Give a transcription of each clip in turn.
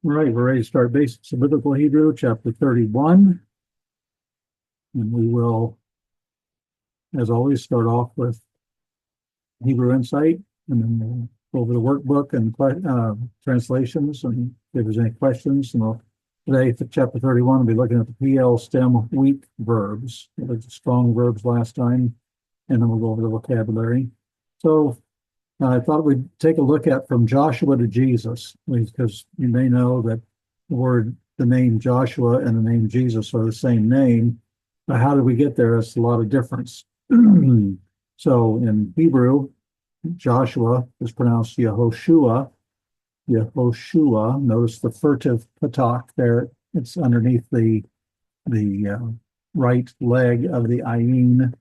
All right, we're ready to start Basics of Biblical Hebrew, chapter 31. And we will, as always, start off with Hebrew Insight, and then we'll go over the workbook and translations, and if there's any questions. And today, for chapter 31, we'll be looking at the Piel Stem Weak Verbs. We looked at strong verbs last time, and then we'll go over the vocabulary. So I thought we'd take a look at from Joshua to Jesus, because you may know that the name Joshua and the name Jesus are the same name. But how did we get there? It's a lot of difference. So in Hebrew, Joshua is pronounced Yehoshua. Yehoshua. Notice the furtive patak there. It's underneath the right leg of the ayin.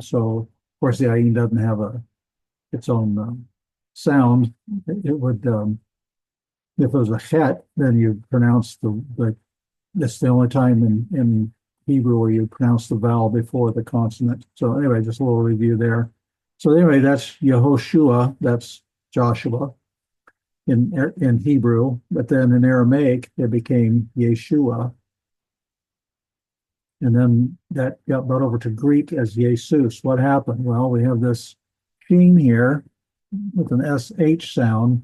So of course the ayin doesn't have its own sound. It would, if it was a het, then you pronounce that's the only time in Hebrew where you pronounce the vowel before the consonant. So anyway, just a little review there. So anyway, that's Yehoshua, that's Joshua in Hebrew, but then in Aramaic, it became Yeshua. And then that got brought over to Greek as Jesus. What happened? Well, we have this sheen here with an SH sound,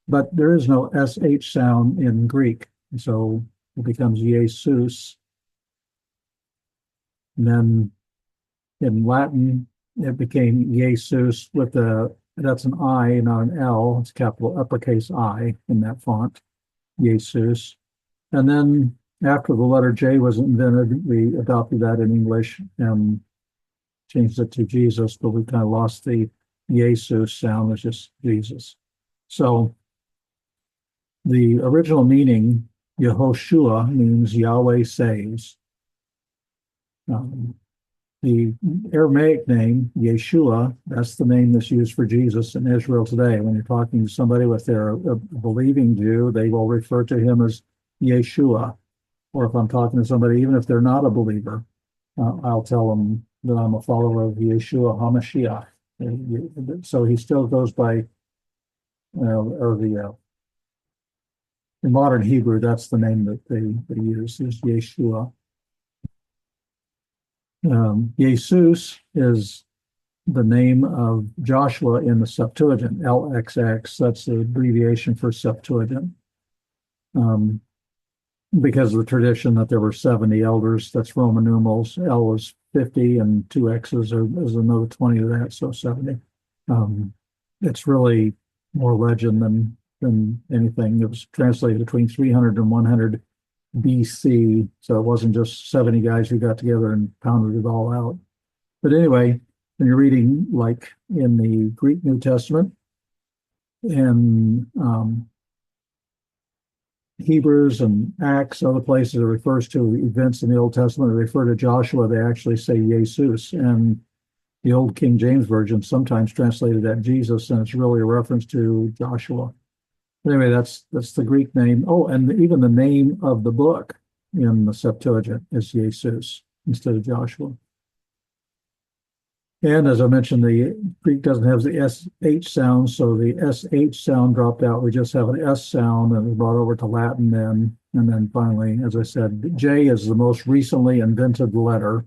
but there is no SH sound in Greek. So it becomes Jesus. And then in Latin, it became Jesus that's an I, not an L. It's capital uppercase I in that font, Jesus. And then after the letter J was invented, we adopted that in English and changed it to Jesus, but we kind of lost the Jesus sound. It's just Jesus. So the original meaning, Yehoshua, means Yahweh saves. The Aramaic name, Yeshua, that's the name that's used for Jesus in Israel today. When you're talking to somebody with a believing Jew, they will refer to him as Yeshua. Or if I'm talking to somebody, even if they're not a believer, I'll tell them that I'm a follower of Yeshua HaMashiach. So he still goes by, in modern Hebrew, that's the name that they use, is Yeshua. Jesus is the name of Joshua in the Septuagint, LXX. That's the abbreviation for Septuagint. Because of the tradition that there were 70 elders, that's Roman numerals. L is 50 and two X's is another 20 of that, so 70. It's really more legend than anything. It was translated between 300 and 100 BC, so it wasn't just 70 guys who got together and pounded it all out. But anyway, when you're reading like in the Greek New Testament and Hebrews and Acts, other places it refers to events in the Old Testament that refer to Joshua, they actually say Jesus. And the old King James Version sometimes translated that Jesus, and it's really a reference to Joshua. Anyway, that's the Greek name. Oh, and even the name of the book in the Septuagint is Jesus instead of Joshua. And as I mentioned, the Greek doesn't have the SH sound, so the SH sound dropped out. We just have an S sound, and we brought over to Latin then. And then finally, as I said, J is the most recently invented letter.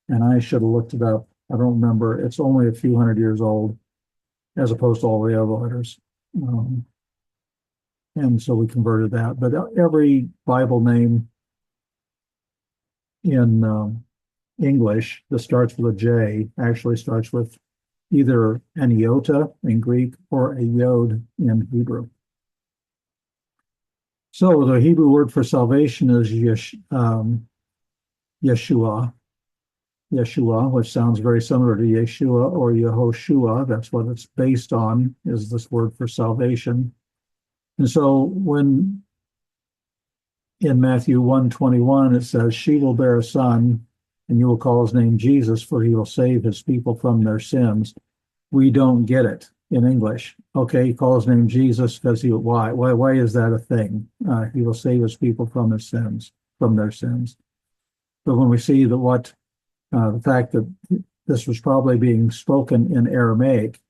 And I should have looked it up. I don't remember. It's only a few hundred years old, as opposed to all the other letters. And so we converted that. But every Bible name in English that starts with a J actually starts with either an iota in Greek or a yod in Hebrew. So the Hebrew word for salvation is Yeshua, which sounds very similar to Yeshua or Yehoshua. That's what it's based on, is this word for salvation. And so when in Matthew 1:21, it says, she will bear a son, and you will call his name Jesus, for he will save his people from their sins. We don't get it in English. Okay, he calls his name Jesus because why is that a thing? He will save his people from their sins. But when we see that the fact that this was probably being spoken in Aramaic,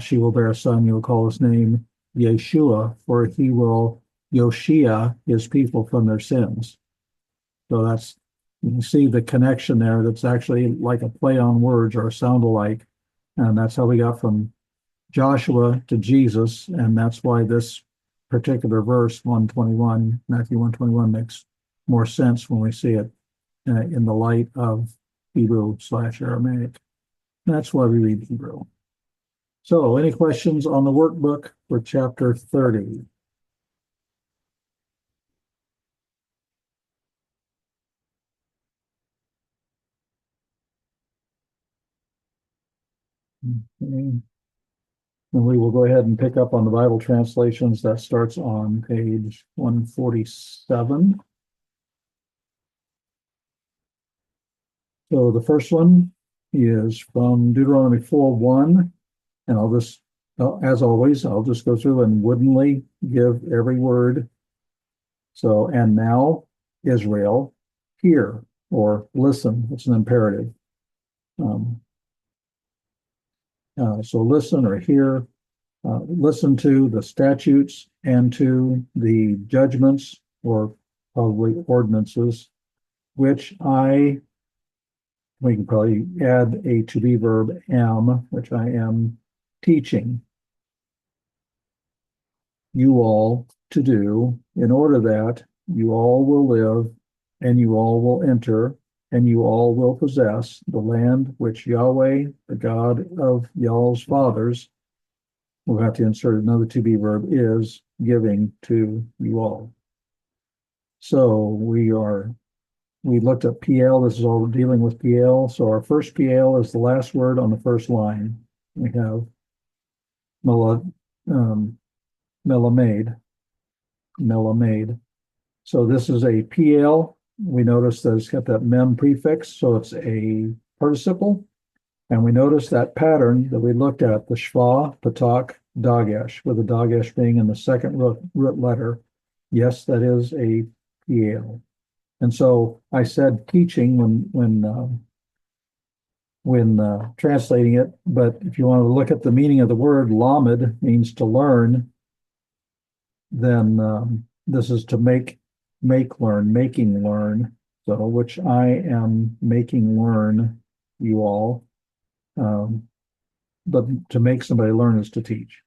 she will bear a son, you will call his name Yeshua, for he will Yoshia his people from their sins. So that's, you can see the connection there. That's actually like a play on words or a sound alike. And that's how we got from Joshua to Jesus. And that's why this particular verse, 121, Matthew 121, makes more sense when we see it in the light of Hebrew/Aramaic. That's why we read Hebrew. So, any questions on the workbook for chapter 30? Okay. And we will go ahead and pick up on the Bible translations. That starts on page 147. So the first one is from Deuteronomy 4:1. And I'll just, as always, I'll just go through and woodenly give every word. So, and now, Israel, hear or listen. It's an imperative. Um, so listen or hear, listen to the statutes and to the judgments or probably ordinances, which we can probably add a to be verb am, which I am teaching you all to do, in order that you all will live and you all will enter and you all will possess the land which Yahweh, the God of y'all's fathers, we'll have to insert another to be verb, is giving to you all. So we looked at PL. This is all dealing with PL. So our first PL is the last word on the first line. We have melamed. So this is a PL. We notice that it's got that mem prefix, so it's a participle. And we notice that pattern that we looked at, the shva, patak, dagesh, with the dagesh being in the second root letter. Yes, that is a PL. And so I said teaching when translating it, but if you want to look at the meaning of the word, lamed means to learn, then this is to make learn, making learn. So, which I am making learn you all. But to make somebody learn is to teach.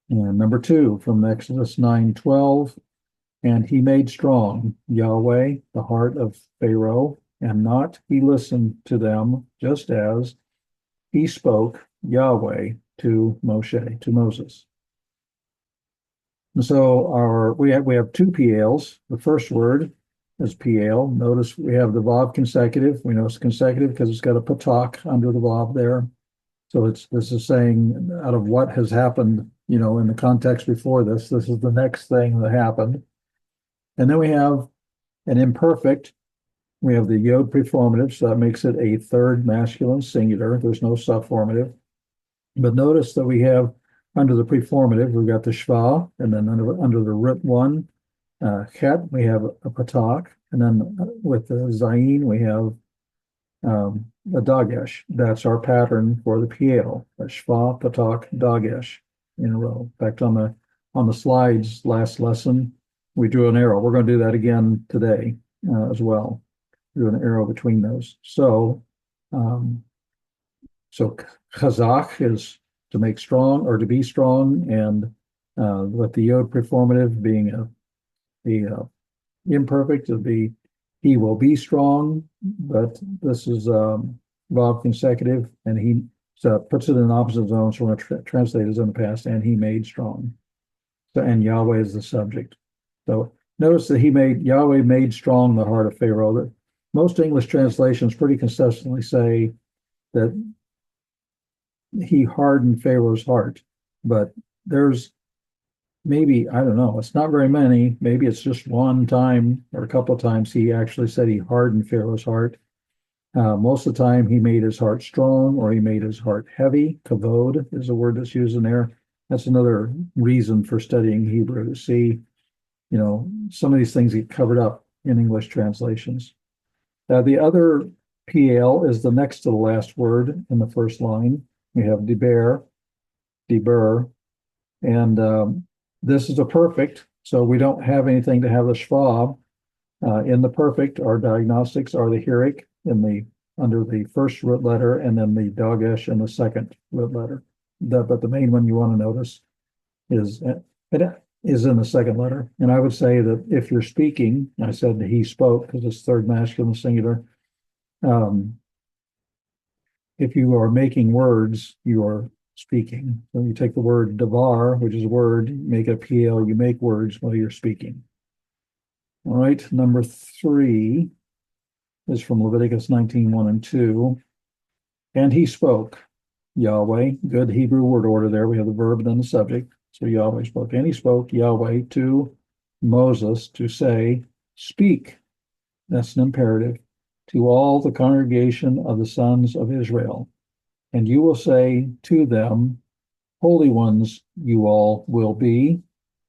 And number 2 from Exodus 9:12, and he made strong Yahweh the heart of Pharaoh, and not he listened to them, just as he spoke Yahweh to Moses. And so we have 2 PLs. The first word is PL. Notice we have the Vav consecutive. We know it's consecutive because it's got a patak under the Vav there. So this is saying out of what has happened, in the context before this is the next thing that happened. And then we have an imperfect. We have the yod preformative, so that makes it a third masculine singular. There's no subformative. But notice that we have under the preformative, we've got the shva, and then under the root one, chet, we have a patak, and then with the zayin, we have a dagesh. That's our pattern for the PL, shva, patak, dagesh in a row. In fact, on the slides last lesson, we drew an arrow. We're going to do that again today as well. Do an arrow between those. So chazak is to make strong or to be strong, and with the yod preformative being the imperfect, it'll be he will be strong, but this is Vav consecutive, and he puts it in opposite zone, so we're going to translate as in the past, and he made strong. So, and Yahweh is the subject. So notice that Yahweh made strong the heart of Pharaoh. That most English translations pretty consistently say that he hardened Pharaoh's heart, but there's maybe, I don't know, it's not very many. Maybe it's just one time or a couple of times he actually said he hardened Pharaoh's heart. Most of the time he made his heart strong, or he made his heart heavy. Kavod is a word that's used in there. That's another reason for studying Hebrew, to see, some of these things get covered up in English translations. The other PL is the next to the last word in the first line. We have deber, and this is a perfect, so we don't have anything to have the schwa. In the perfect, our diagnostics are the hirik under the first root letter, and then the dagesh in the second root letter. But the main one you want to notice is it is in the second letter. And I would say that if you're speaking, I said he spoke because it's third masculine singular. If you are making words, you are speaking. So you take the word davar, which is a word, make a PL, you make words while you're speaking. All right, number 3 is from Leviticus 19:1 and 2. And he spoke, Yahweh, good Hebrew word order there. We have the verb and then the subject. So Yahweh spoke. And he spoke, Yahweh, to Moses to say, speak. That's an imperative. To all the congregation of the sons of Israel. And you will say to them, holy ones you all will be,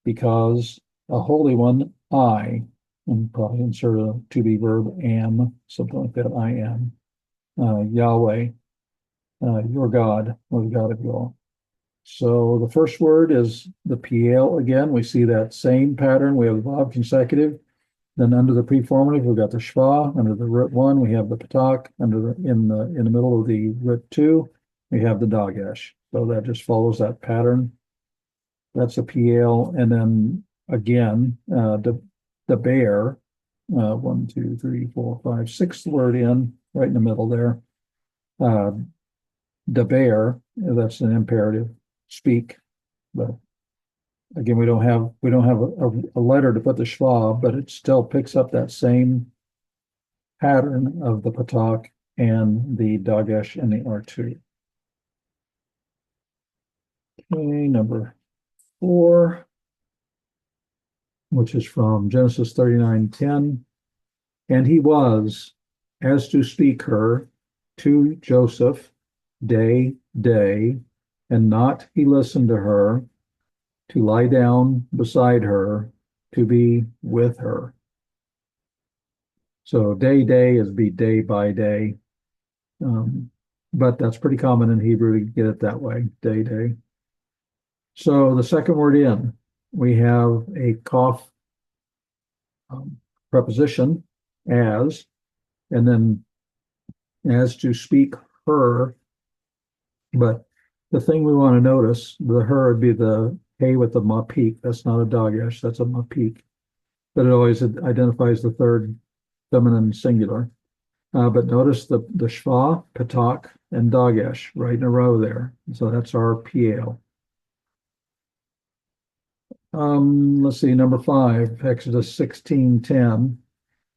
because a holy one I, and probably insert a to be verb, am, something like that, I am, Yahweh, your God, or the God of you all. So the first word is the Piel again. We see that same pattern. We have the Vav consecutive. Then under the preformative, we've got the Shva. Under the root 1, we have the Patak. In the middle of the root 2, we have the Dagesh. So that just follows that pattern. That's a Piel. And then again, the bear, 1, 2, 3, 4, 5, sixth word in, right in the middle there. The bear, that's an imperative. Speak. But again, we don't have a letter to put the schwa, but it still picks up that same pattern of the patak and the dagesh and the R2. Okay, number 4, which is from Genesis 39:10. And he was, as to speak her, to Joseph, day, and not he listened to her, to lie down beside her, to be with her. So day is be day by day. But that's pretty common in Hebrew to get it that way, day. So the second word in, we have a kaf preposition, as, and then as to speak her. But the thing we want to notice, the her would be the hey with the mapik. That's not a dagesh, that's a mapik. But it always identifies the third feminine singular. But notice the shva, patak, and dagesh right in a row there. So that's our piel. Let's see, number 5, Exodus 16:10.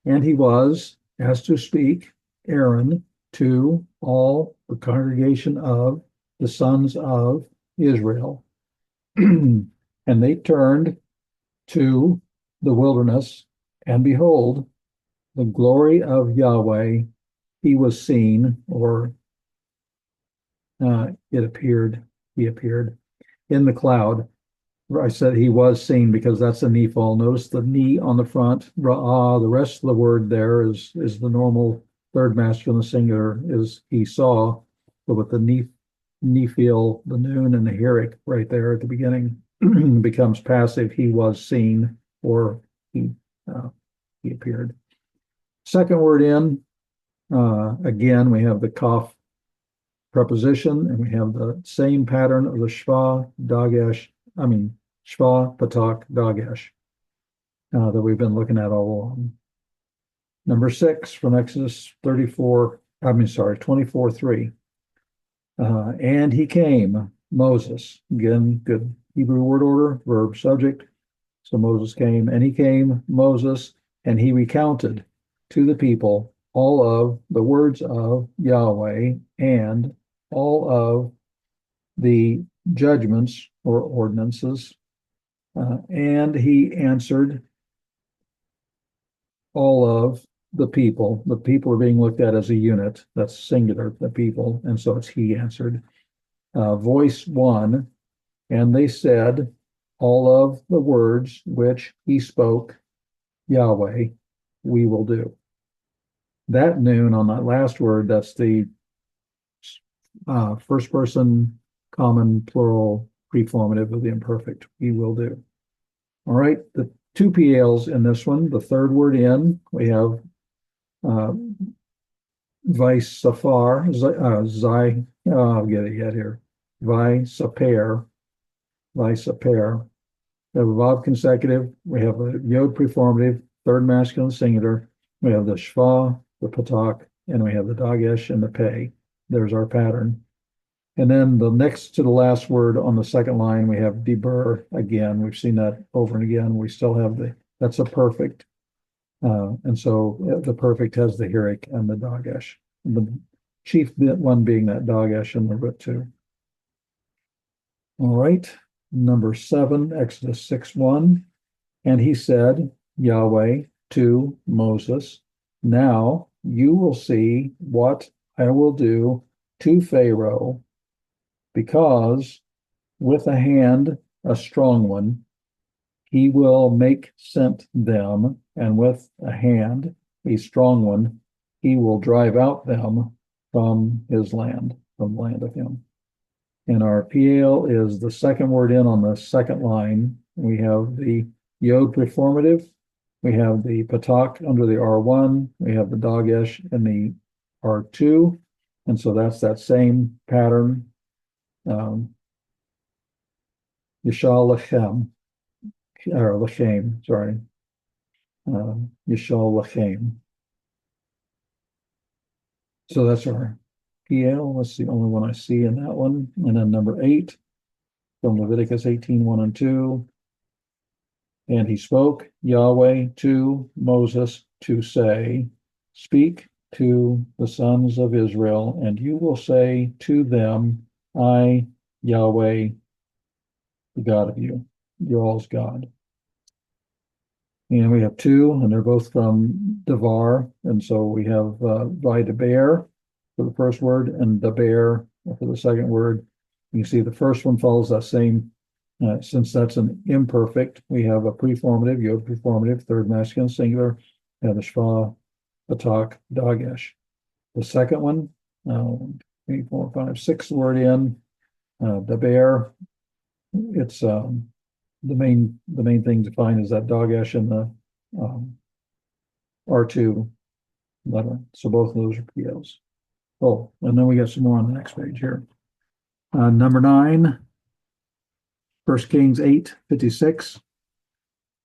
And he was, as to speak, Aaron, to all the congregation of the sons of Israel. And they turned to the wilderness, and behold, the glory of Yahweh, he was seen, or it appeared, he appeared in the cloud. I said he was seen because that's a nifal. Notice the ni on the front, ra'ah. The rest of the word there is the normal third masculine singular, is he saw, but with the nifil, the noon, and the hirik right there at the beginning becomes passive. He was seen, or he appeared. Second word in, again, we have the kaf preposition, and we have the same pattern of the shva, dagesh, shva, patak, dagesh that we've been looking at all along. Number 6 from Exodus 24:3. And he came, Moses. Again, good Hebrew word order, verb, subject. So Moses came, and he came, Moses, and he recounted to the people all of the words of Yahweh and all of the judgments or ordinances. And he answered all of the people. The people are being looked at as a unit. That's singular, the people. And so it's he answered. Voice 1, and they said all of the words which he spoke, Yahweh, we will do. That noon on that last word, that's the first person common plural preformative of the imperfect, we will do. All right, the two PLs in this one. The third word in, we have Visafar, I'll get it yet here. Visaper. We have a Vav consecutive. We have a Yod preformative, third masculine singular. We have the Shva, the Patak, and we have the Dagesh and the Pei. There's our pattern. And then the next to the last word on the second line, we have Dibur again. We've seen that over and again. We still have that's a perfect. And so the perfect has the Hirik and the Dagesh. The chief one being that Dagesh and the root 2. All right, number 7, Exodus 6:1. And he said, Yahweh, to Moses, now you will see what I will do to Pharaoh, because with a hand, a strong one, he will make sent them, and with a hand, a strong one, he will drive out them from his land, from the land of him. And our PL is the second word in on the second line. We have the Yod preformative. We have the Patak under the R1. We have the Dagesh in the R2. And so that's that same pattern. Yishal Lechem, or Lechem, sorry. Yishal Lechem. So that's our PL. That's the only one I see in that one. And then number 8 from Leviticus 18:1 and 2. And he spoke, Yahweh, to Moses to say, speak to the sons of Israel, and you will say to them, I, Yahweh, the God of you, y'all's God. And we have 2, and they're both from Devar. And so we have Vidaber for the first word and Daber for the second word. You see the first one follows that same, since that's an imperfect, we have a preformative, Yod preformative, third masculine singular, and the Shva, Patak, Dagesh. The second one, 3, 4, 5, 6 word in, Daber. It's the main thing to find is that Dagesh and the R2 letter. So both of those are PLs. Oh, and then we got some more on the next page here. Number 9, 1 Kings 8:56.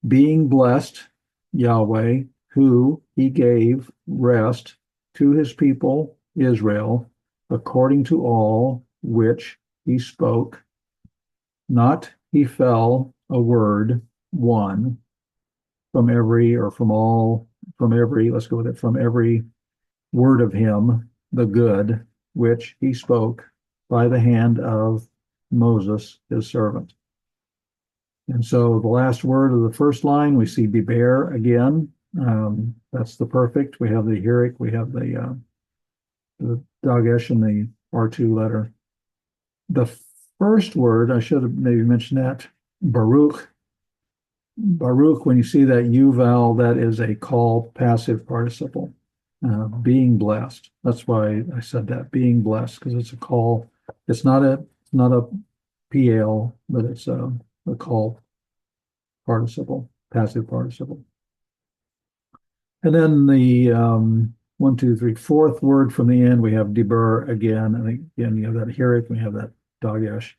Being blessed, Yahweh, who he gave rest to his people Israel, according to all which he spoke. Not he fell a word, one, from every, or from all, from every, let's go with it, from every word of him, the good, which he spoke by the hand of Moses, his servant. And so the last word of the first line, we see Biber again. That's the perfect. We have the Hirik, we have the Dagesh and the R2 letter. The first word, I should have maybe mentioned that, Baruch. Baruch, when you see that U vowel, that is a call passive participle. Being blessed. That's why I said that, being blessed, because it's a call. It's not a PL, but it's a call participle, passive participle. And then the 1, 2, 3, fourth word from the end, we have Dibur again. And again, you have that Hirik, we have that Dagesh.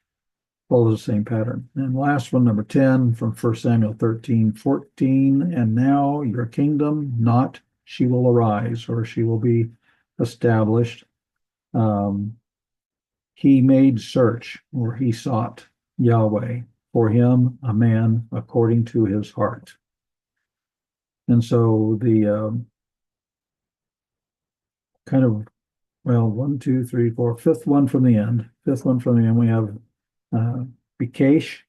Follows the same pattern. And last one, number 10, from 1 Samuel 13:14. And now your kingdom, not she will arise, or she will be established. He made search, or he sought Yahweh for him, a man according to his heart. And so the kind of, well, 1, 2, 3, 4, fifth one from the end. Fifth one from the end, we have Bikesh.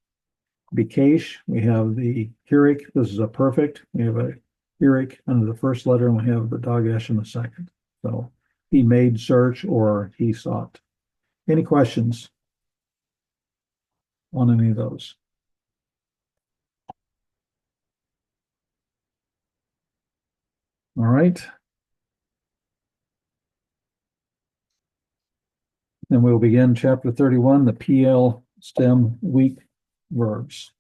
Bikesh, we have the Hirik. This is a perfect. We have a Hirik under the first letter, and we have the Dagesh in the second. So he made search, or he sought. Any questions on any of those? All right. Then we'll begin chapter 31, the Piel Stem Weak Verbs.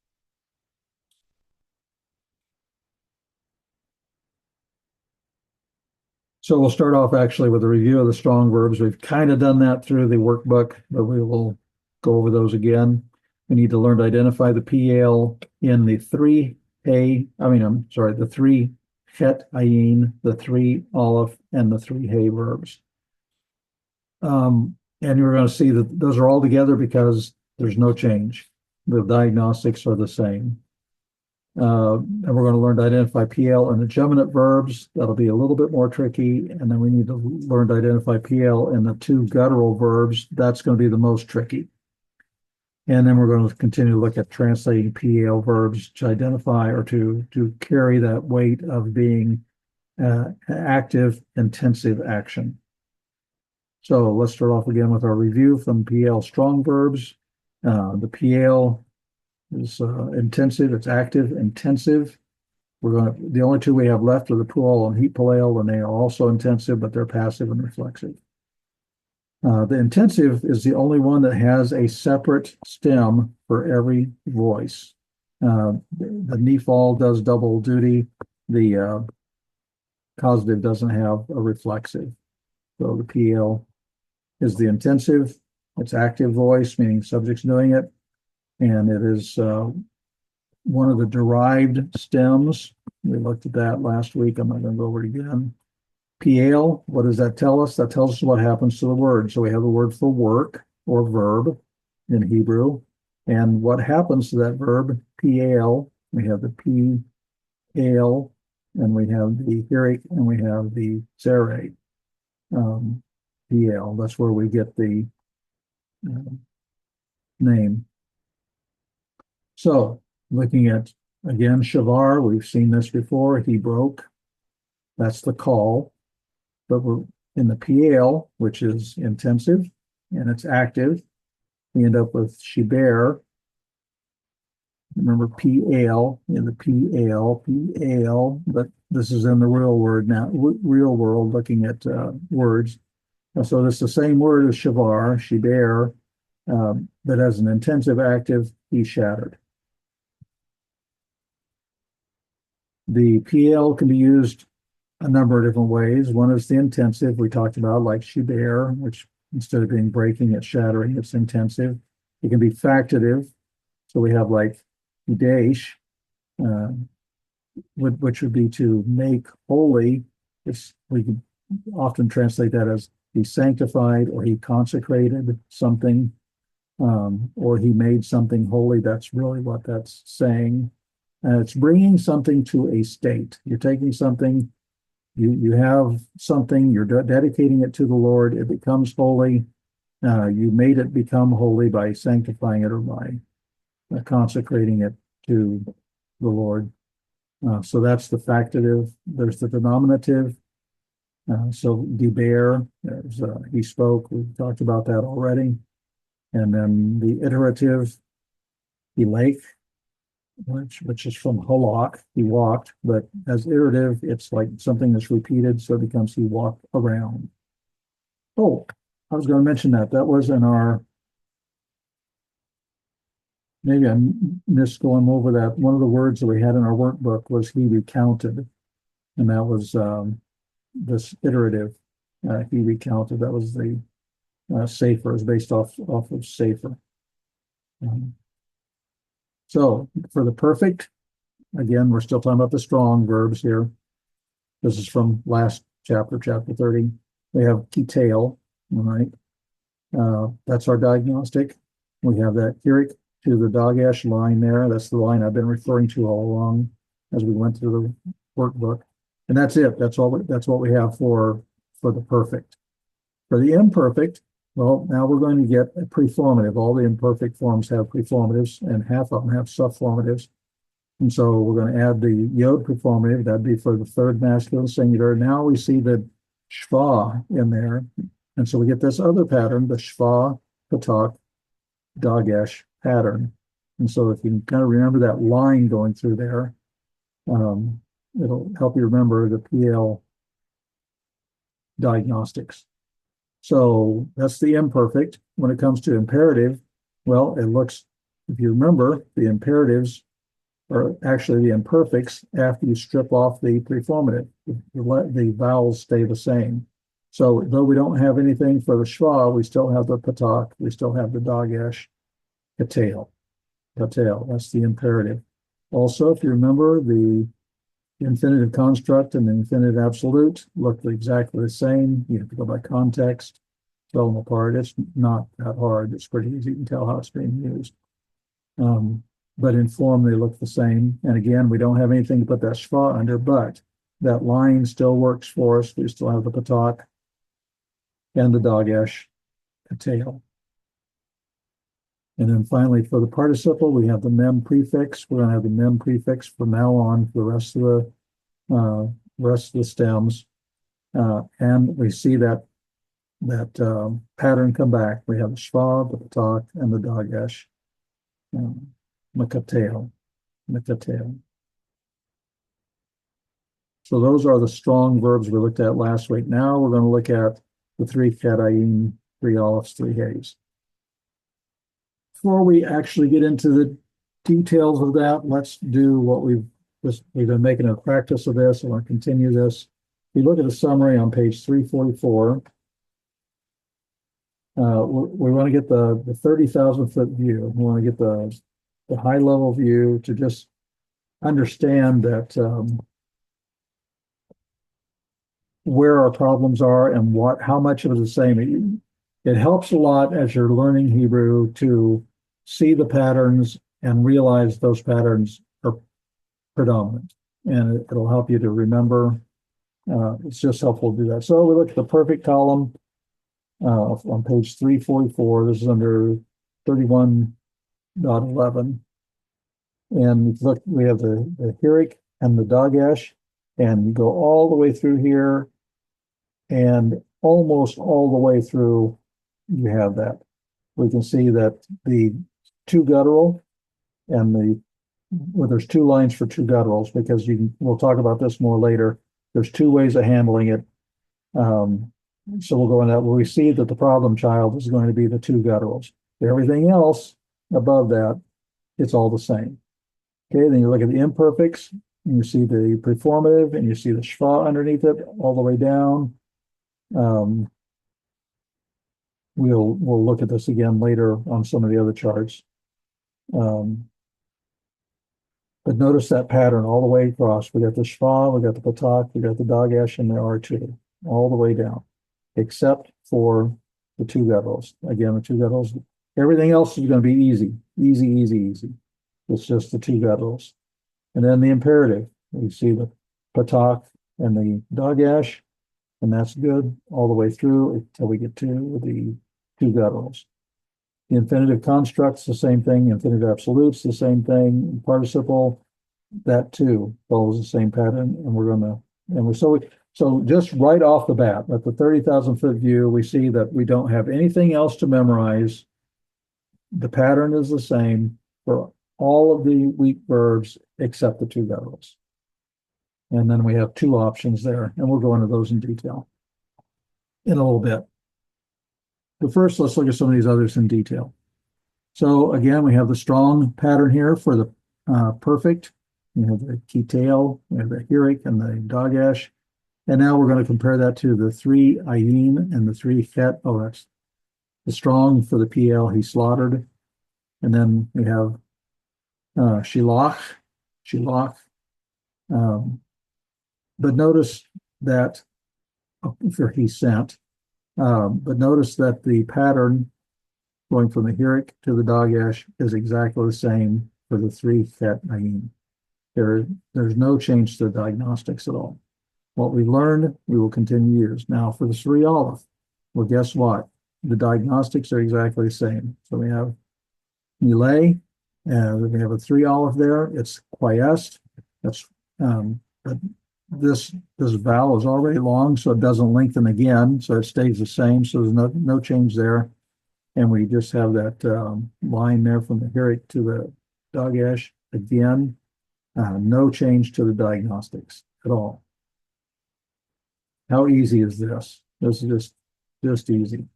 So we'll start off actually with a review of the strong verbs. We've kind of done that through the workbook, but we will go over those again. We need to learn to identify the PL in the three the three het, ayin, the three aleph, and the three hey verbs. And you're going to see that those are all together because there's no change. The diagnostics are the same. And we're going to learn to identify PL in the geminate verbs. That'll be a little bit more tricky. And then we need to learn to identify PL in the two guttural verbs. That's going to be the most tricky. And then we're going to continue to look at translating PL verbs to identify or to carry that weight of being active, intensive action. So let's start off again with our review from PL strong verbs. The PL is intensive, it's active, intensive. The only two we have left are the pual and heat palel, and they are also intensive, but they're passive and reflexive. The intensive is the only one that has a separate stem for every voice. The nifal does double duty. The causative doesn't have a reflexive. So the PL is the intensive. It's active voice, meaning subject's doing it. And it is one of the derived stems. We looked at that last week. I'm not going to go over it again. PL, what does that tell us? That tells us what happens to the word. So we have the word for work or verb in Hebrew. And what happens to that verb, PL, we have the PL, and we have the hirik, and we have the zere. PL, that's where we get the name. So looking at, again, shavar, we've seen this before. He broke. That's the call. But we're in the PL, which is intensive, and it's active. We end up with shiber. Remember PL in the PL, but this is in the real word now, real world, looking at words. So it's the same word as shavar, shiber, that has an intensive active, he shattered. The PL can be used a number of different ways. One is the intensive we talked about, like shiber, which instead of being breaking, it's shattering, it's intensive. It can be factative. So we have like hidesh, which would be to make holy. We can often translate that as he sanctified or he consecrated something, or he made something holy. That's really what that's saying. And it's bringing something to a state. You're taking something, you have something, you're dedicating it to the Lord, it becomes holy. You made it become holy by sanctifying it or by consecrating it to the Lord. So that's the factative. There's the denominative. So diber, he spoke. We've talked about that already. And then the iterative, hilek, which is from halak, he walked. But as iterative, it's like something that's repeated, so it becomes he walked around. Oh, I was going to mention that. That was in our, maybe I missed going over that. One of the words that we had in our workbook was he recounted. And that was this iterative. He recounted. That was the safer, is based off of safer. So for the perfect, again, we're still talking about the strong verbs here. This is from last chapter, chapter 30. We have kitail, all right? That's our diagnostic. We have that hirik to the dagesh line there. That's the line I've been referring to all along as we went through the workbook. And that's it. That's what we have for the perfect. For the imperfect, well, now we're going to get a preformative. All the imperfect forms have preformatives, and half of them have subformatives. And so we're going to add the yod preformative. That'd be for the third masculine singular. Now we see the shva in there. And so we get this other pattern, the shva, patak, dagesh pattern. And so if you can kind of remember that line going through there, it'll help you remember the PL diagnostics. So that's the imperfect. When it comes to imperative, well, it looks, if you remember, the imperatives or actually the imperfects, after you strip off the preformative. The vowels stay the same. So though we don't have anything for the schwa, we still have the patak, we still have the dagesh, katel. Katel, that's the imperative. Also, if you remember, the infinitive construct and the infinitive absolute look exactly the same. You have to go by context, tell them apart. It's not that hard. It's pretty easy. You can tell how it's being used. But in form, they look the same. And again, we don't have anything to put that schwa under, but that line still works for us. We still have the patak and the dagesh, katel. And then finally, for the participle, we have the mem prefix. We're going to have the mem prefix from now on for the rest of the stems. And we see that pattern come back. We have the schwa, the patak, and the dagesh. Makatel. So those are the strong verbs we looked at last week. Now we're going to look at the three katayin, three olives, three hays. Before we actually get into the details of that, let's do what we've been making a practice of this. I want to continue this. If you look at the summary on page 344, we want to get the 30,000-foot view. We want to get the high-level view to just understand that where our problems are and how much of it is the same. It helps a lot as you're learning Hebrew to see the patterns and realize those patterns are predominant. And it'll help you to remember. It's just helpful to do that. So we look at the perfect column on page 344. This is under 31.11. And look, we have the hirik and the dagesh, and you go all the way through here, and almost all the way through, you have that. We can see that the two guttural and there's two lines for two gutturals, because we'll talk about this more later. There's two ways of handling it. So we'll go in that where we see that the problem child is going to be the two gutturals. Everything else above that, it's all the same. Okay, then you look at the imperfects, and you see the preformative, and you see the schwa underneath it all the way down. We'll look at this again later on some of the other charts. But notice that pattern all the way across. We got the schwa, we got the patak, we got the dagesh, and the R2, all the way down, except for the two gutturals. Again, the two gutturals. Everything else is going to be easy. It's just the two gutturals. And then the imperative. We see the patak and the dagesh, and that's good all the way through until we get to the two gutturals. The infinitive construct's the same thing. Infinitive absolute's the same thing. Participle, that too follows the same pattern. And so just right off the bat, at the 30,000-foot view, we see that we don't have anything else to memorize. The pattern is the same for all of the weak verbs except the two gutturals. And then we have two options there, and we'll go into those in detail in a little bit. But first, let's look at some of these others in detail. So again, we have the strong pattern here for the perfect. We have the kitel, we have the hirik, and the dagesh. And now we're going to compare that to the three ayin and the three chet. Oh, that's the strong for the PL, he slaughtered. And then we have shilach. But notice that for he sent. But notice that the pattern going from the hirik to the dagesh is exactly the same for the three chet ayin. There's no change to the diagnostics at all. What we learned, we will continue to use. Now for the three aleph, well, guess what? The diagnostics are exactly the same. So we have milay, and we have a three aleph there. It's quiesced. But this vowel is already long, so it doesn't lengthen again, so it stays the same. So there's no change there. And we just have that line there from the hirik to the dagesh. Again, no change to the diagnostics at all. How easy is this? This is just easy.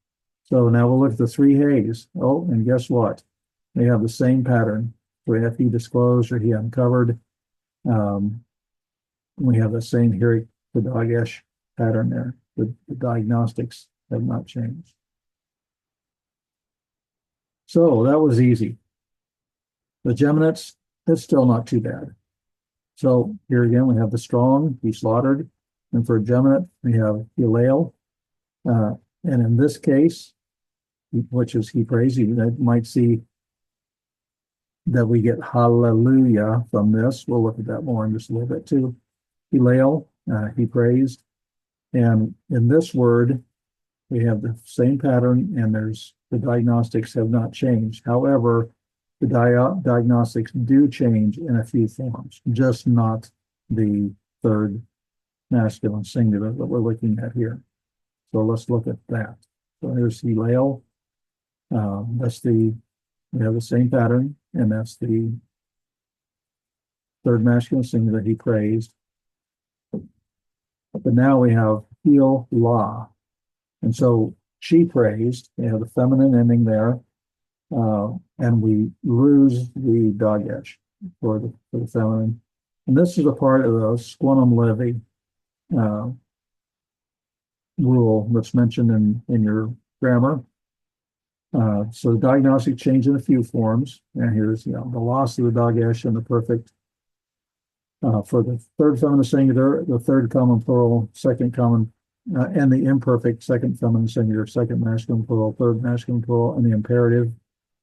So now we'll look at the three hays. Oh, and guess what? They have the same pattern. So we have he disclosed or he uncovered. We have the same here, the Dagesh pattern there. The diagnostics have not changed. So that was easy. The geminates, that's still not too bad. So here again, we have the strong, he slaughtered. And for a geminate, we have Hillel. And in this case, which is he praised, you might see that we get hallelujah from this. We'll look at that more in just a little bit too. Hillel, he praised. And in this word, we have the same pattern, and the diagnostics have not changed. However, the diagnostics do change in a few forms, just not the third masculine singular that we're looking at here. So let's look at that. So here's Hillel. We have the same pattern, and that's the third masculine singular he praised. But now we have Hil La. And so she praised, we have the feminine ending there, and we lose the Dagesh for the feminine. And this is a part of the Squantum Levy rule that's mentioned in your grammar. So the diagnostic change in a few forms. And here's the loss of the Dagesh and the perfect. For the third feminine singular, the third common plural, second common, and the imperfect second feminine singular, second masculine plural, third masculine plural, and the imperative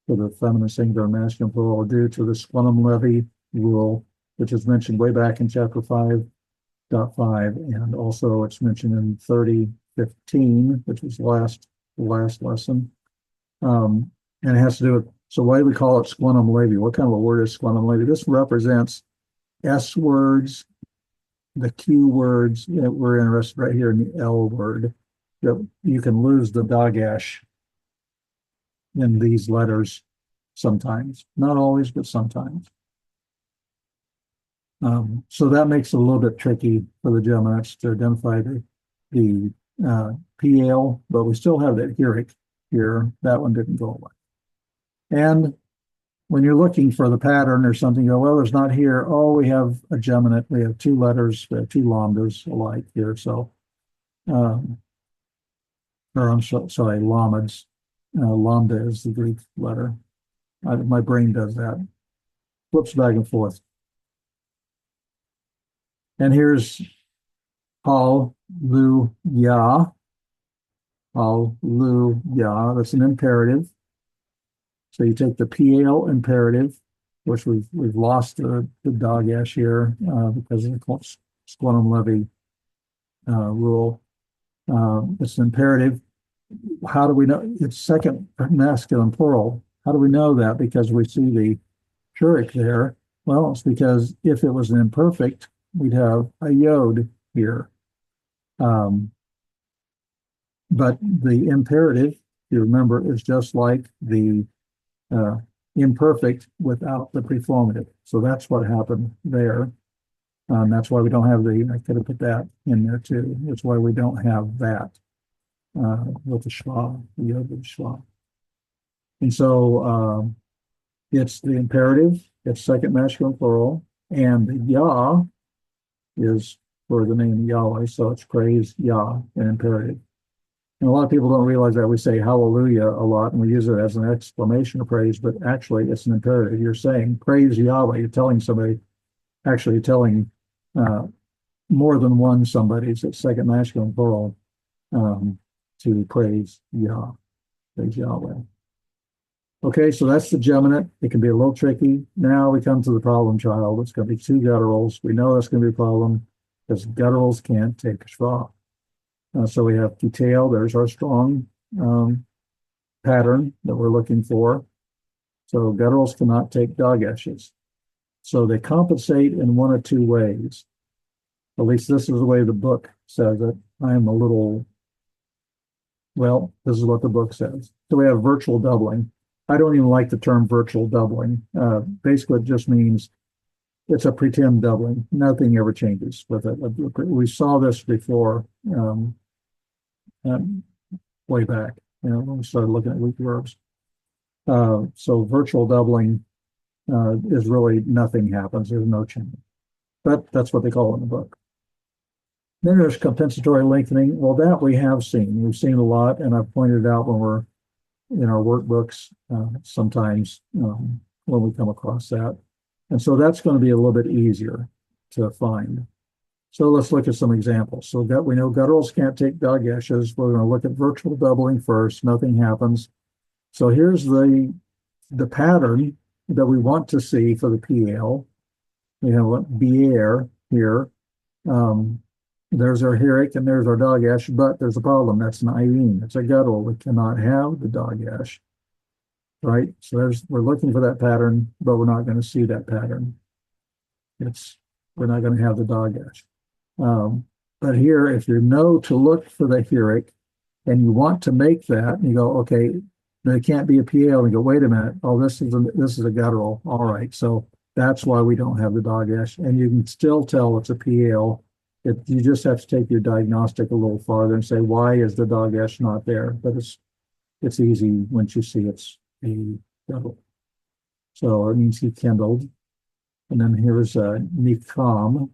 for the feminine singular masculine plural due to the Squantum Levy rule, which is mentioned way back in chapter 5.5, and also it's mentioned in 30:15, which was the last lesson. And it has to do with, so why do we call it Squantum Levy? What kind of a word is Squantum Levy? This represents S words, the Q words. We're interested right here in the L word. You can lose the Dagesh in these letters sometimes. Not always, but sometimes. So that makes it a little bit tricky for the geminates to identify the PL, but we still have that Hiric here. That one didn't go away. And when you're looking for the pattern or something, you go, well, there's not here. Oh, we have a geminate. We have two letters, we have two lambdas alike here. So, or I'm sorry, lambdas. Lambda is the Greek letter. My brain does that. Flips back and forth. And here's hallelujah. Hallelujah. That's an imperative. So you take the PL imperative, which we've lost the Dagesh here because of the Squantum Levy rule. It's an imperative. How do we know? It's second masculine plural. How do we know that? Because we see the Hiric there. Well, it's because if it was an imperfect, we'd have a yod here. But the imperative, you remember, is just like the imperfect without the preformative. So that's what happened there. That's why we don't have I could have put that in there too. That's why we don't have that with the schwa, the yod with the schwa. And so it's the imperative, it's second masculine plural, and the Yah is for the name Yahweh, so it's praise Yah, an imperative. And a lot of people don't realize that. We say hallelujah a lot, and we use it as an exclamation of praise, but actually it's an imperative. You're saying praise Yahweh. You're telling somebody, actually telling more than one somebody's second masculine plural to praise Yah, praise Yahweh. Okay, so that's the geminate. It can be a little tricky. Now we come to the problem child. It's going to be two gutturals. We know that's going to be a problem because gutturals can't take a schwa. So we have detail. There's our strong pattern that we're looking for. So gutturals cannot take Dageshes. So they compensate in one of two ways. At least this is the way the book says it. I'm a little, well, this is what the book says. So we have virtual doubling. I don't even like the term virtual doubling. Basically, it just means it's a pretend doubling. Nothing ever changes with it. We saw this before way back, when we started looking at weak verbs. So virtual doubling is really nothing happens. There's no change. But that's what they call it in the book. Then there's compensatory lengthening. Well, that we have seen. We've seen a lot, and I've pointed out when we're in our workbooks sometimes when we come across that. And so that's going to be a little bit easier to find. So let's look at some examples. So that we know gutturals can't take dageshes. We're going to look at virtual doubling first. Nothing happens. So here's the pattern that we want to see for the PL. We have bier here. There's our heric and there's our dagesh, but there's a problem. That's an ayin. It's a guttural. We cannot have the dagesh, right? So we're looking for that pattern, but we're not going to see that pattern. We're not going to have the dagesh. But here, if you know to look for the heric and you want to make that, and you go, okay, it can't be a PL, and you go, wait a minute, oh, this is a guttural. All right, so that's why we don't have the dagesh, and you can still tell it's a PL. You just have to take your diagnostic a little farther and say, why is the dagesh not there? But it's easy once you see it's a guttural. So it means he kindled. And then here's nikam.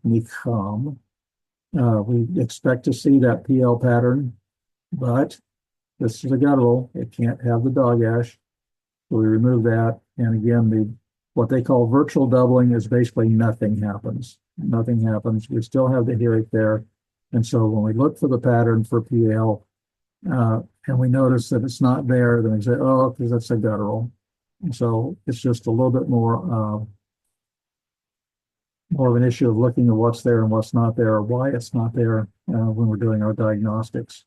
We expect to see that PL pattern, but this is a guttural. It can't have the dagesh. So we remove that. And again, what they call virtual doubling is basically nothing happens. Nothing happens. We still have the heric there. And so when we look for the pattern for PL and we notice that it's not there, then we say, oh, because that's a guttural. And so it's just a little bit more of an issue of looking at what's there and what's not there, or why it's not there when we're doing our diagnostics.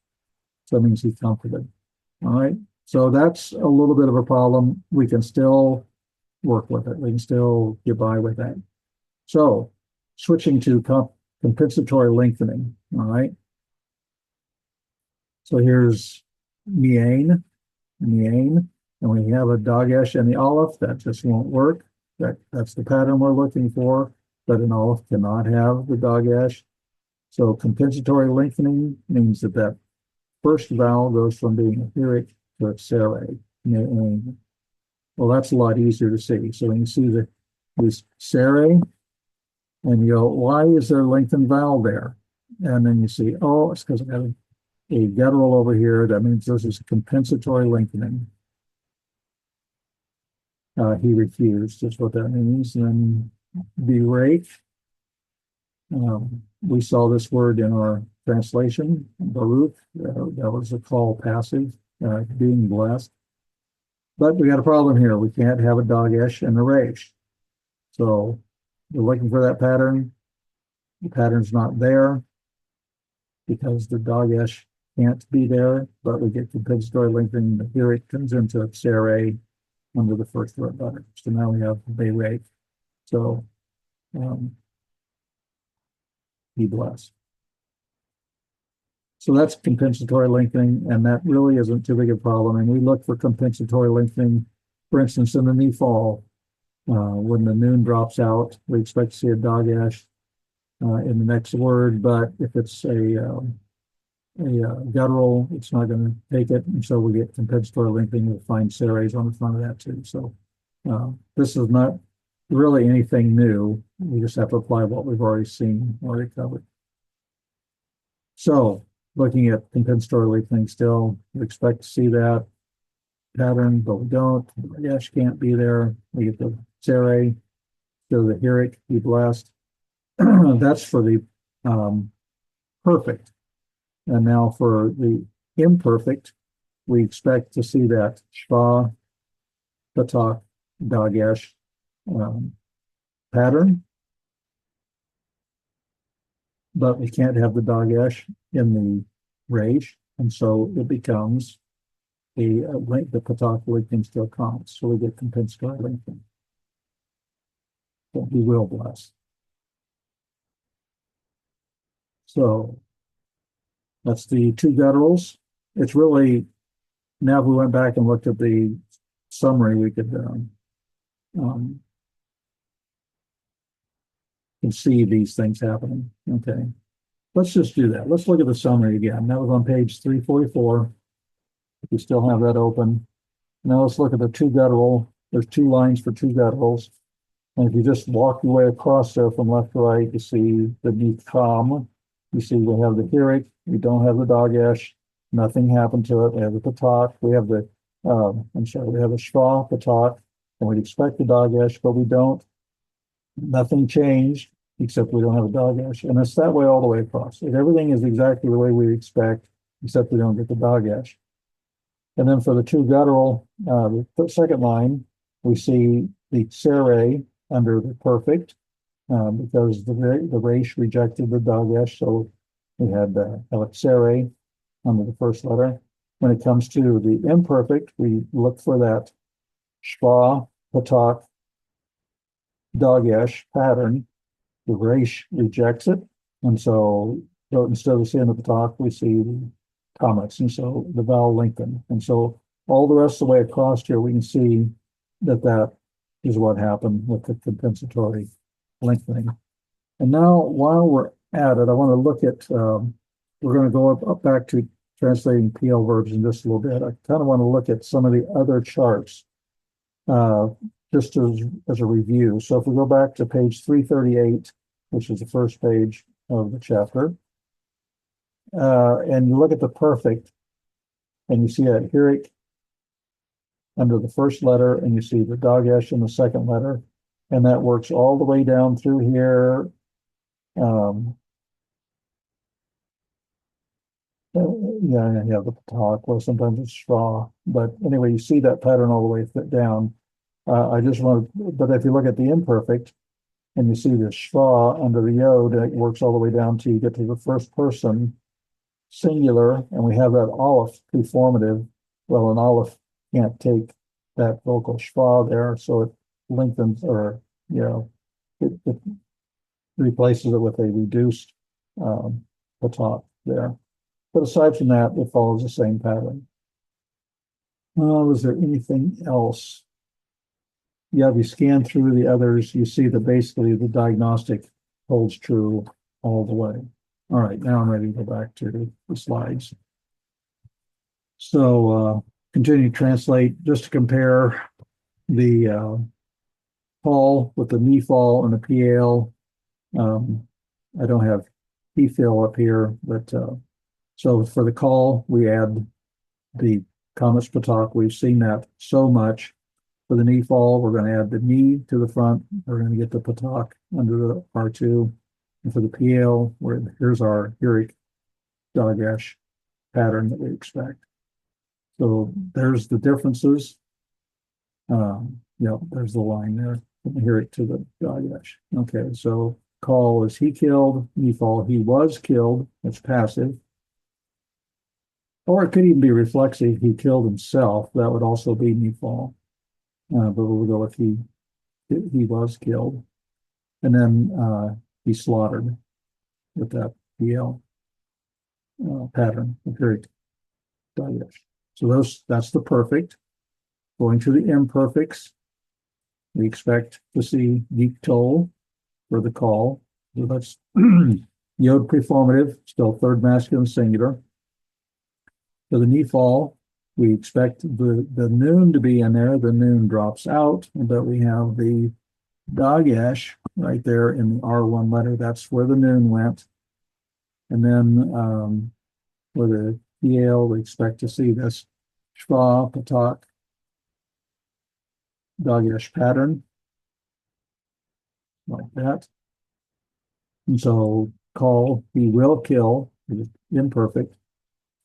So that means he's comforted. All right. So that's a little bit of a problem. We can still work with it. We can still get by with that. So switching to compensatory lengthening. All right. So here's miain, and we have a dagesh and the aleph. That just won't work. That's the pattern we're looking for, but an aleph cannot have the dagesh. So compensatory lengthening means that first vowel goes from being a heric to a sere. Well, that's a lot easier to see. So when you see this sere, and you go, why is there a lengthened vowel there? And then you see, oh, it's because I have a guttural over here. That means this is compensatory lengthening. He refused, is what that means. And then berake. We saw this word in our translation, Baruch. That was a call passive, being blessed. But we got a problem here. We can't have a dagesh and a resh. So we're looking for that pattern. The pattern's not there because the dagesh can't be there, but we get compensatory lengthening. Here it comes into sere under the first threat letter. So now we have berake. So be blessed. So that's compensatory lengthening, and that really isn't too big a problem. And we look for compensatory lengthening, for instance, in the nifal. When the noon drops out, we expect to see a dagesh in the next word, but if it's a guttural, it's not going to take it, and so we get compensatory lengthening. We'll find seres on the front of that too. So this is not really anything new. We just have to apply what we've already seen, already covered. So looking at compensatory lengthening still, we expect to see that pattern, but we don't. The dagesh can't be there. We get the sere, so the heric, be blessed. That's for the perfect. And now for the imperfect, we expect to see that shva, patak, dagesh pattern. But we can't have the dagesh in the resh, and so it becomes the patak lengthening still counts. So we get compensatory lengthening. So he will bless. So that's the two gutturals. It's really, now if we went back and looked at the summary, we could see these things happening. Okay, let's just do that. Let's look at the summary again. That was on page 344. If you still have that open. Now let's look at the two guttural. There's two lines for two gutturals. And if you just walk your way across there from left to right, you see the nikam. You see we have the hirik. We don't have the dagesh. Nothing happened to it. We have the patak. We have the, we have the shva patak, and we'd expect the dagesh, but we don't. Nothing changed, except we don't have a dagesh. And it's that way all the way across. Everything is exactly the way we expect, except we don't get the dagesh. And then for the two guttural, the second line, we see the sere under the perfect, because the resh rejected the dagesh, so we had sere under the first letter. When it comes to the imperfect, we look for that shva, patak, dagesh pattern. The resh rejects it, and so instead of seeing the patak, we see the commas, and so the vowel lengthen. And so all the rest of the way across here, we can see that is what happened with the compensatory lengthening. And now, while we're at it, I want to look at, we're going to go up back to translating PL verbs in just a little bit. I kind of want to look at some of the other charts, just as a review. So if we go back to page 338, which is the first page of the chapter, and you look at the perfect, and you see that hirik under the first letter, and you see the dagesh in the second letter, and that works all the way down through here. Yeah, the patak. Well, sometimes it's straw, but anyway, you see that pattern all the way down. I just want to, but if you look at the imperfect, and you see the shva under the yod, it works all the way down to you get to the first person singular, and we have that aleph preformative. Well, an aleph can't take that vocal shva there, so it lengthens, or it replaces it with a reduced patak there. But aside from that, it follows the same pattern. Is there anything else? Yeah, if you scan through the others, you see that basically the diagnostic holds true all the way. All right, now I'm ready to go back to the slides. So continue to translate, just to compare the fall with the nifal and the PL. I don't have PFIL up here, but so for the call, we add the commas patak. We've seen that so much. For the nifal, we're going to add the ni to the front. We're going to get the patak under the R2. And for the PL, here's our hirik dagesh pattern that we expect. So there's the differences. There's the line there from the hirik to the dagesh. Okay, so call is he killed, nifal, he was killed. That's passive. Or it could even be reflexive. He killed himself. That would also be nifal. But we'll go with he was killed. And then he slaughtered with that PL pattern, the period dagesh. So that's the perfect. Going to the imperfects, we expect to see diktol for the call. So that's yod preformative, still third masculine singular. For the nifal, we expect the noon to be in there. The noon drops out, but we have the dagesh right there in the R1 letter. That's where the noon went. And then for the PL, we expect to see this shva, patak, dagesh pattern, like that. And so call, he will kill, is imperfect.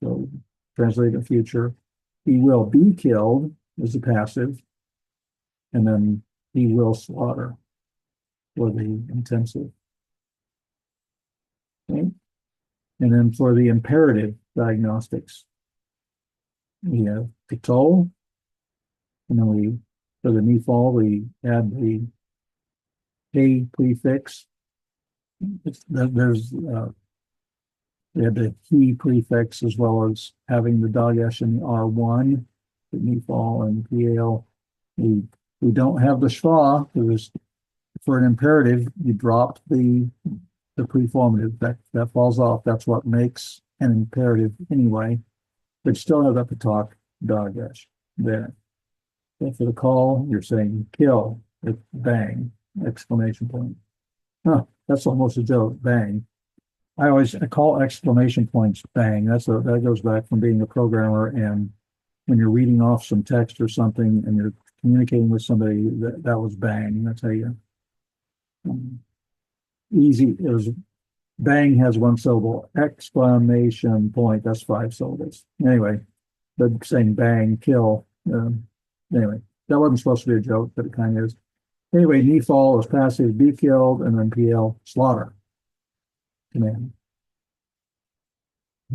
So translate in future. He will be killed is the passive. And then he will slaughter for the intensive. Okay. And then for the imperative diagnostics, we have katol. And then for the nifal, we add the K prefix. We had the he prefix as well as having the dagesh in the R1, the nifal and PL. We don't have the shva because for an imperative, you drop the preformative. That falls off. That's what makes an imperative anyway. But still have that patak dagesh there. So for the call, you're saying kill, it's bang. exclamation point. Huh, that's almost a joke, bang. I call exclamation points bang. That goes back from being a programmer, and when you're reading off some text or something and you're communicating with somebody, that was bang. That's how you easy. It was bang has one syllable. Exclamation point, that's 5 syllables. Anyway, but saying bang, kill. Anyway, that wasn't supposed to be a joke, but it kind of is. Anyway, knee fall is passive, be killed, and then PL, slaughter. Command.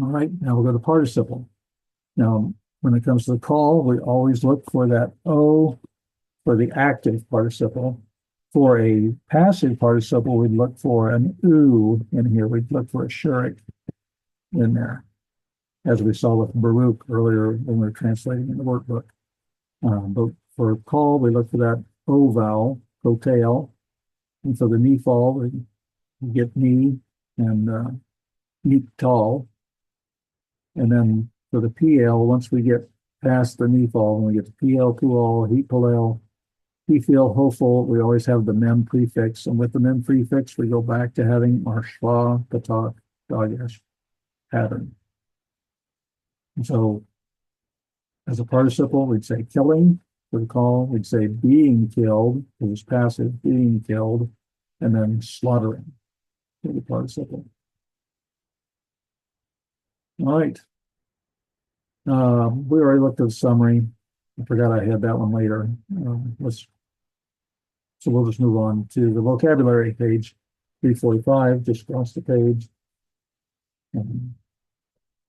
All right, now we'll go to participle. Now, when it comes to the call, we always look for that O for the active participle. For a passive participle, we'd look for an oo in here. We'd look for a shurik in there, as we saw with Baruch earlier when we were translating in the workbook. But for call, we look for that O vowel, cotail. And for the knee fall, we get knee and knee tall. And then for the PL, once we get past the knee fall, when we get to PL, pual, heat palel, feel hopeful, we always have the mem prefix. And with the mem prefix, we go back to having our shva, patak, dagesh pattern. And so as a participle, we'd say killing. For the call, we'd say being killed, it was passive, being killed, and then slaughtering for the participle. All right. We already looked at the summary. I forgot I had that one later. So we'll just move on to the vocabulary, page 345, just across the page.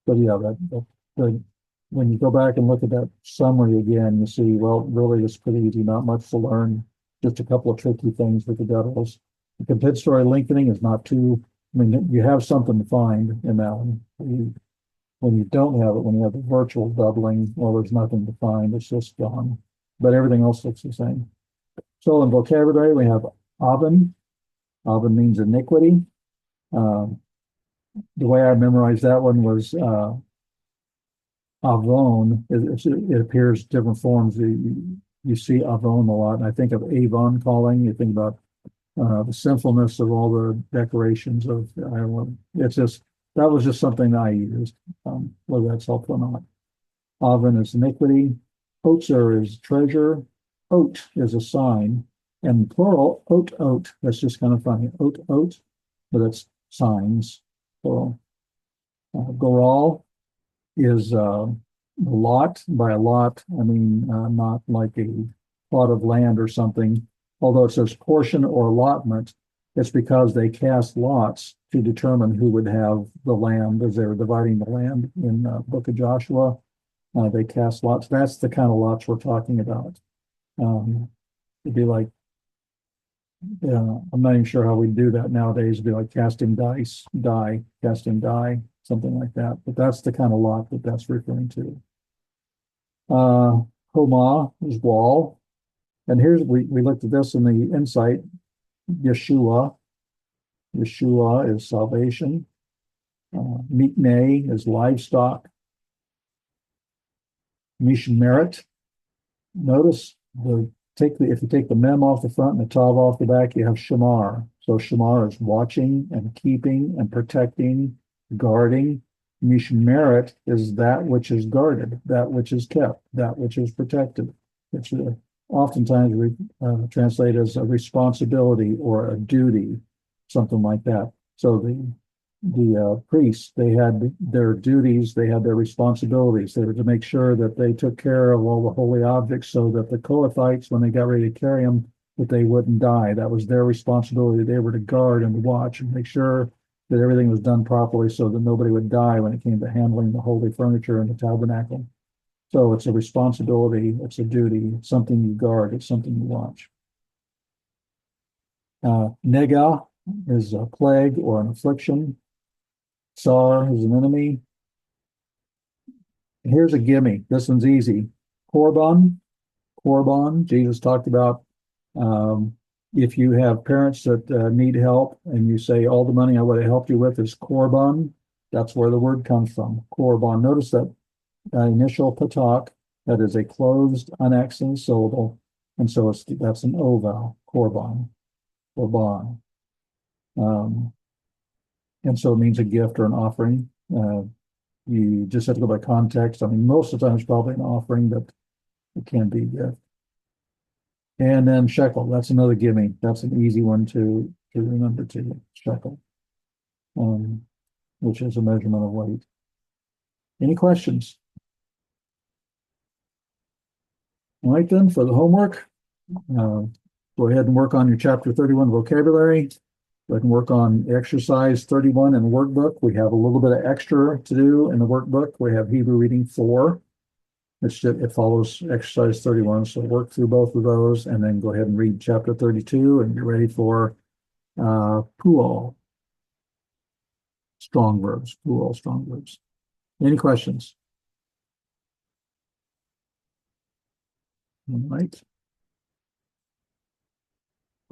But yeah, when you go back and look at that summary again, you see, well, really it's pretty easy, not much to learn, just a couple of tricky things with the gutturals. The compensatory lengthening is not too, I mean, you have something to find in that one. When you don't have it, when you have the virtual doubling, well, there's nothing to find, it's just gone. But everything else looks the same. So in vocabulary, we have avon. Avon means iniquity. The way I memorized that one was avon. It appears different forms. You see avon a lot, and I think of avon calling. You think about the sinfulness of all the decorations of, I don't know, it's just, that was just something I used, whether that's helpful or not. Avon is iniquity. Otzer is treasure. Oat is a sign. And plural, oat. That's just kind of funny. Oat, but it's signs, plural. Goral is a lot. By a lot, I mean not like a plot of land or something. Although it says portion or allotment, it's because they cast lots to determine who would have the land as they were dividing the land in the book of Joshua. They cast lots. That's the kind of lots we're talking about. It'd be like, I'm not even sure how we do that nowadays. It'd be like casting dice, casting die, something like that. But that's the kind of lot that that's referring to. Homa is wall. And here's, we looked at this in the insight. Yeshua is salvation. Mikneh is livestock. Mishmeret. Notice if you take the mem off the front and the tav off the back, you have shamar. So shamar is watching and keeping and protecting, guarding. Mishmeret is that which is guarded, that which is kept, that which is protected. It's oftentimes we translate as a responsibility or a duty, something like that. So the priests, they had their duties, they had their responsibilities. They were to make sure that they took care of all the holy objects so that the Kohathites, when they got ready to carry them, that they wouldn't die. That was their responsibility. They were to guard and watch and make sure that everything was done properly so that nobody would die when it came to handling the holy furniture in the tabernacle. So it's a responsibility, it's a duty, it's something you guard, it's something you watch. Nega is a plague or an affliction. Tsar is an enemy. Here's a gimme. This one's easy. Korban. Jesus talked about if you have parents that need help and you say all the money I would have helped you with is korban, that's where the word comes from. Korban. Notice that initial patak, that is a closed, unaccented syllable, and so that's an O vowel, korban. korban. And so it means a gift or an offering. You just have to go by context. I mean, most of the time it's probably an offering, but it can be a gift. And then shekel, that's another gimme. That's an easy one to remember too, shekel, which is a measurement of weight. Any questions? All right, then, for the homework, go ahead and work on your chapter 31 vocabulary. Go ahead and work on exercise 31 in the workbook. We have a little bit of extra to do in the workbook. We have Hebrew reading 4. It follows exercise 31, so work through both of those, and then go ahead and read chapter 32 and get ready for puol, strong verbs, puol, strong verbs. Any questions? All right.